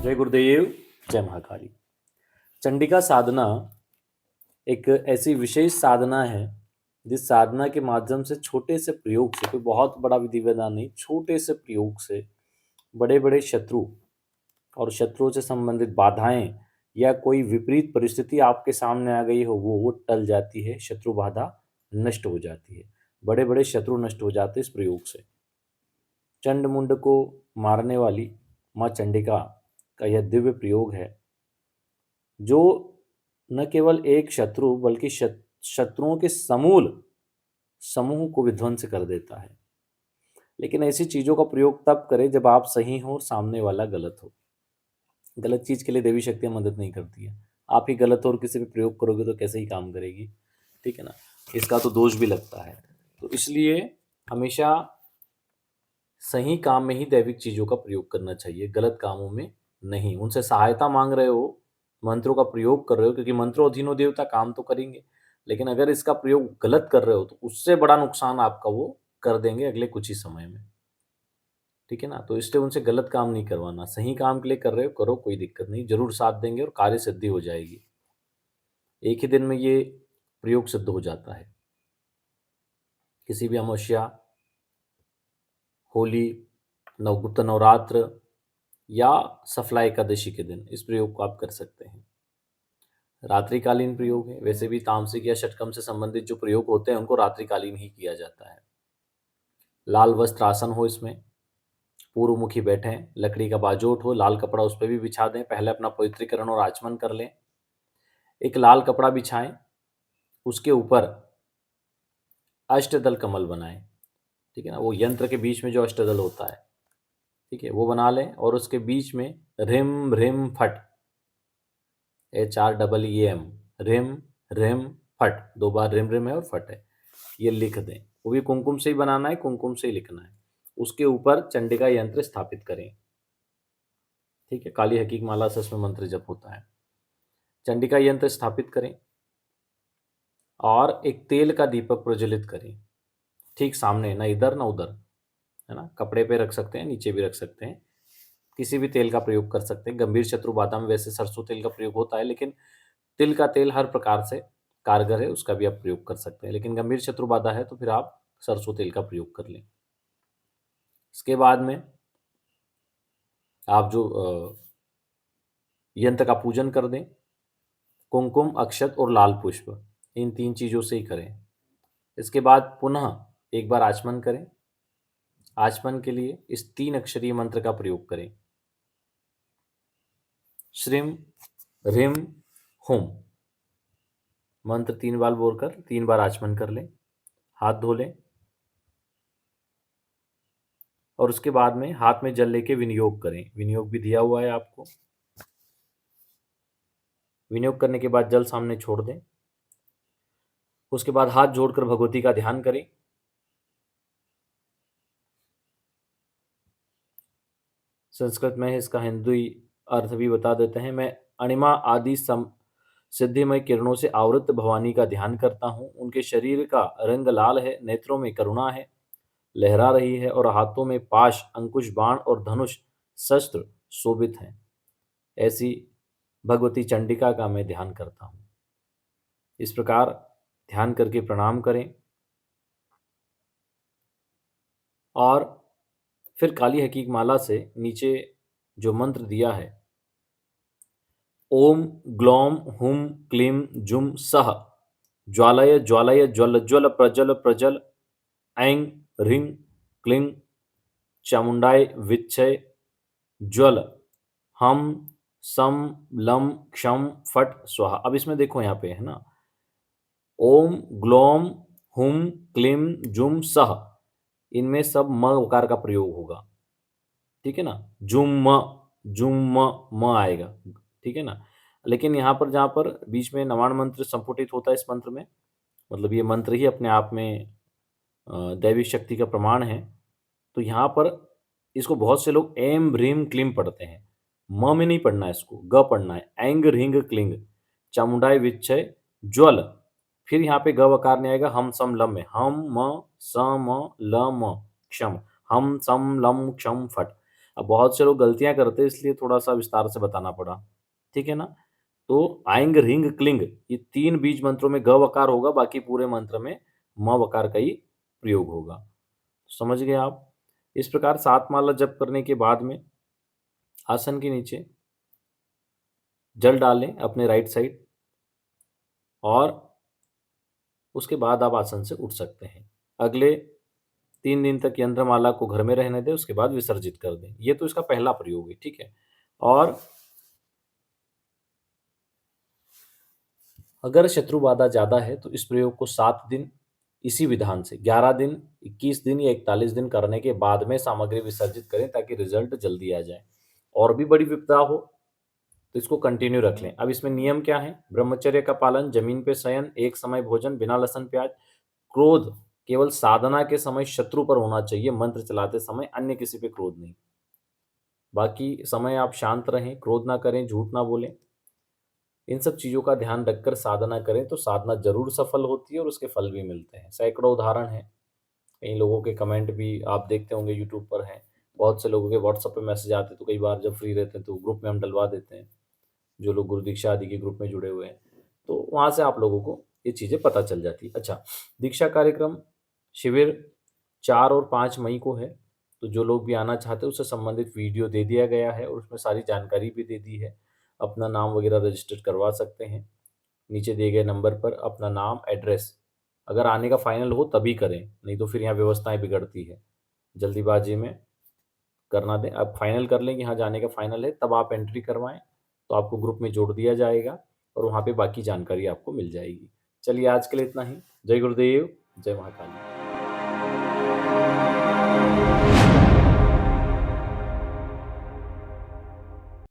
जय गुरुदेव, जय महाकाली। चंडिका साधना एक ऐसी विशेष साधना है, जिस साधना के माध्यम से छोटे से प्रयोग से, कोई बहुत बड़ा विधि विधान नहीं, छोटे से प्रयोग से बड़े-बड़े शत्रु और शत्रुओं से संबंधित बाधाएँ या कोई विपरीत परिस्थिति आपके सामने आ गई हो, वो टल जाती है, शत्रु बाधा नष्ट हो जाती है। बड़े-बड़े शत्रु नष्ट हो जाते हैं इस प्रयोग से। चंड-मुंड को मारने वाली माँ चंडिका का यह दिव्य प्रयोग है, जो न केवल एक शत्रु बल्कि शत्रुओं के समूल समूह को विध्वंस कर देता है। लेकिन ऐसी चीज़ों का प्रयोग तब करें जब आप सही हो और सामने वाला गलत हो। गलत चीज़ के लिए देवी शक्तियाँ मदद नहीं करती हैं। आप ही गलत हो और किसी पे प्रयोग करोगे तो कैसे ही काम करेगी, ठीक है ना? इसका तो दोष भी लगता है। तो इसलिए हमेशा सही काम में ही दैविक चीज़ों का प्रयोग करना चाहिए, गलत कामों में नहीं। उनसे सहायता माँग रहे हो, मंत्रों का प्रयोग कर रहे हो, क्योंकि मंत्रों अधीनो देवता काम तो करेंगे। लेकिन अगर इसका प्रयोग गलत कर रहे हो तो उससे बड़ा नुकसान आपका वो कर देंगे अगले कुछ ही समय में, ठीक है ना? तो इसलिए उनसे गलत काम नहीं करवाना, सही काम के लिए कर रहे हो, करो, कोई दिक्कत नहीं, ज़रूर साथ देंगे और कार्य सिद्धि हो जाएगी। एक ही दिन में ये प्रयोग सिद्ध हो जाता है। किसी भी अमावस्या, होली, गुप्त नवरात्र या सफला एकादशी के दिन इस प्रयोग को आप कर सकते हैं। रात्रिकालीन प्रयोग है, वैसे भी तामसिक या षटकम से संबंधित जो प्रयोग होते हैं उनको रात्रिकालीन ही किया जाता है। लाल वस्त्र आसन हो इसमें, पूर्वमुखी बैठें, लकड़ी का बाजोट हो, लाल कपड़ा उस पे भी बिछा दें, पहले अपना पवित्रीकरण और आचमन कर लें। एक लाल कपड़ा बिछाएं, उसके ऊपर अष्टदल कमल बनाएं, ठीक है ना? वो यंत्र के बीच में जो अष्टदल होता है, ठीक है, वो बना लें और उसके बीच में रिम रिम फट, HREEM, रिम रिम फट, 2 बार रिम रिम है और फट है, ये लिख दें। वो भी कुमकुम से ही बनाना है, कुमकुम से ही लिखना है। उसके ऊपर चंडिका यंत्र स्थापित करें, ठीक है, काली हकीक माला से इसमें मंत्र जप होता है। चंडिका यंत्र स्थापित करें और एक तेल का दीपक प्रज्वलित करें, ठीक सामने, ना इधर ना उधर, है ना? कपड़े पे रख सकते हैं, नीचे भी रख सकते हैं, किसी भी तेल का प्रयोग कर सकते हैं। गंभीर शत्रु बाधा में वैसे सरसों तेल का प्रयोग होता है, लेकिन तिल का तेल हर प्रकार से कारगर है, उसका भी आप प्रयोग कर सकते हैं। लेकिन गंभीर शत्रु बाधा है तो फिर आप सरसों तेल का प्रयोग कर लें। इसके बाद में आप जो यंत्र का पूजन कर दें, कुमकुम, अक्षत और लाल पुष्प, इन 3 चीज़ों से ही करें। इसके बाद पुनः एक बार आचमन करें। आचमन के लिए इस 3 अक्षरीय मंत्र का प्रयोग करें। श्रीम ह्रीम हुम मंत्र 3 बार बोलकर 3 बार आचमन कर लें, हाथ धो लें और उसके बाद में हाथ में जल लेके विनियोग करें। विनियोग भी दिया हुआ है आपको। विनियोग करने के बाद जल सामने छोड़ दें। उसके बाद हाथ जोड़कर भगवती का ध्यान करें। संस्कृत में है, इसका हिंदी अर्थ भी बता देते हैं। मैं अणिमा आदि सिद्धिमय किरणों से आवृत भवानी का ध्यान करता हूँ। उनके शरीर का रंग लाल है, नेत्रों में करुणा है, लहरा रही है और हाथों में पाश, अंकुश, बाण और धनुष शस्त्र शोभित हैं। ऐसी भगवती चंडिका का मैं ध्यान करता हूँ। इस प्रकार ध्यान करके प्रणाम करें और फिर काली हकीक माला से नीचे जो मंत्र दिया है, ओम ग्लौम हुम क्लीम जुम सह ज्वालय ज्वालय ज्वल ज्वल प्रज्वल प्रज्वल ऐं ह्रीं क्लीं चामुंडाय विच्छय ज्वल हम सम लम क्षम फट स्वाहा। अब इसमें देखो यहाँ पे है ना, ओम ग्लौम हुम क्लीम जुम सह, इनमें सब म उकार का प्रयोग होगा, ठीक है ना? जुम म आएगा, ठीक है ना? लेकिन यहाँ पर जहाँ पर बीच में नवाण मंत्र संपुटित होता है इस मंत्र में, मतलब ये मंत्र ही अपने आप में दैवी शक्ति का प्रमाण है। तो यहाँ पर इसको बहुत से लोग एम ह्रीम क्लीम पढ़ते हैं। म में नहीं पढ़ना है इसको, ग पढ़ना है। ऐंग ह्रींग क्लिंग चामुंडाय विच्छय ज्वल, फिर यहाँ पे ग वकार नहीं आएगा, हम सम लम में, हम म स म ल म क्षम, हम सम लम क्षम फट। अब बहुत से लोग गलतियाँ करते हैं इसलिए थोड़ा-सा विस्तार से बताना पड़ा, ठीक है ना? तो आइंग, रिंग, क्लिंग ये 3 बीज मंत्रों में ग वकार होगा, बाकी पूरे मंत्र में म वकार का ही प्रयोग होगा। समझ गए आप? इस प्रकार 7 माला जप करने के बाद में आसन के नीचे जल डालें अपने राइट साइड और उसके बाद आप आसन से उठ सकते हैं। अगले 3 दिन तक यंत्रमाला को घर में रहने दें, उसके बाद विसर्जित कर दें। ये तो इसका पहला प्रयोग है, ठीक है? और अगर शत्रु बाधा ज़्यादा है तो इस प्रयोग को 7 दिन इसी विधान से 11 दिन, 21 दिन या 41 दिन करने के बाद में सामग्री विसर्जित करें ताकि रिजल्ट जल्दी आ जाए। और भी बड़ी विपदा हो तो इसको कंटिन्यू रख लें। अब इसमें नियम क्या है? ब्रह्मचर्य का पालन, जमीन पे शयन, एक समय भोजन, बिना लहसुन प्याज, क्रोध केवल साधना के समय शत्रु पर होना चाहिए, मंत्र चलाते समय अन्य किसी पे क्रोध नहीं। बाकी समय आप शांत रहें, क्रोध ना करें, झूठ ना बोलें। इन सब चीज़ों का ध्यान रखकर साधना करें तो साधना ज़रूर सफल होती है और उसके फल भी मिलते हैं। सैकड़ों उदाहरण हैं, कई लोगों के कमेंट भी आप देखते होंगे यूट्यूब पर हैं। बहुत से लोगों के व्हाट्सएप पे मैसेज आते हैं तो कई बार जब फ्री रहते हैं तो ग्रुप में हम डलवा देते हैं, जो लोग गुरु दीक्षा आदि के ग्रुप में जुड़े हुए हैं। तो वहाँ से आप लोगों को ये चीज़ें पता चल जाती है। अच्छा, दीक्षा कार्यक्रम शिविर 4 और 5 मई को है, तो जो लोग भी आना चाहते हैं उससे संबंधित वीडियो दे दिया गया है और उसमें सारी जानकारी भी दे दी है। अपना नाम वगैरह रजिस्टर करवा सकते हैं। नीचे दिए गए नंबर पर अपना नाम, एड्रेस अगर आने का फाइनल हो तभी करें, नहीं तो फिर यहाँ व्यवस्थाएँ बिगड़ती है। जल्दीबाजी में करना दें। आप फाइनल कर लें कि हाँ जाने का फाइनल है, तब आप एंट्री करवाएँ, तो आपको ग्रुप में जोड़ दिया जाएगा और वहाँ पे बाकी जानकारी आपको मिल जाएगी। चलिए आज के लिए इतना ही। जय गुरुदेव, जय महाकाली।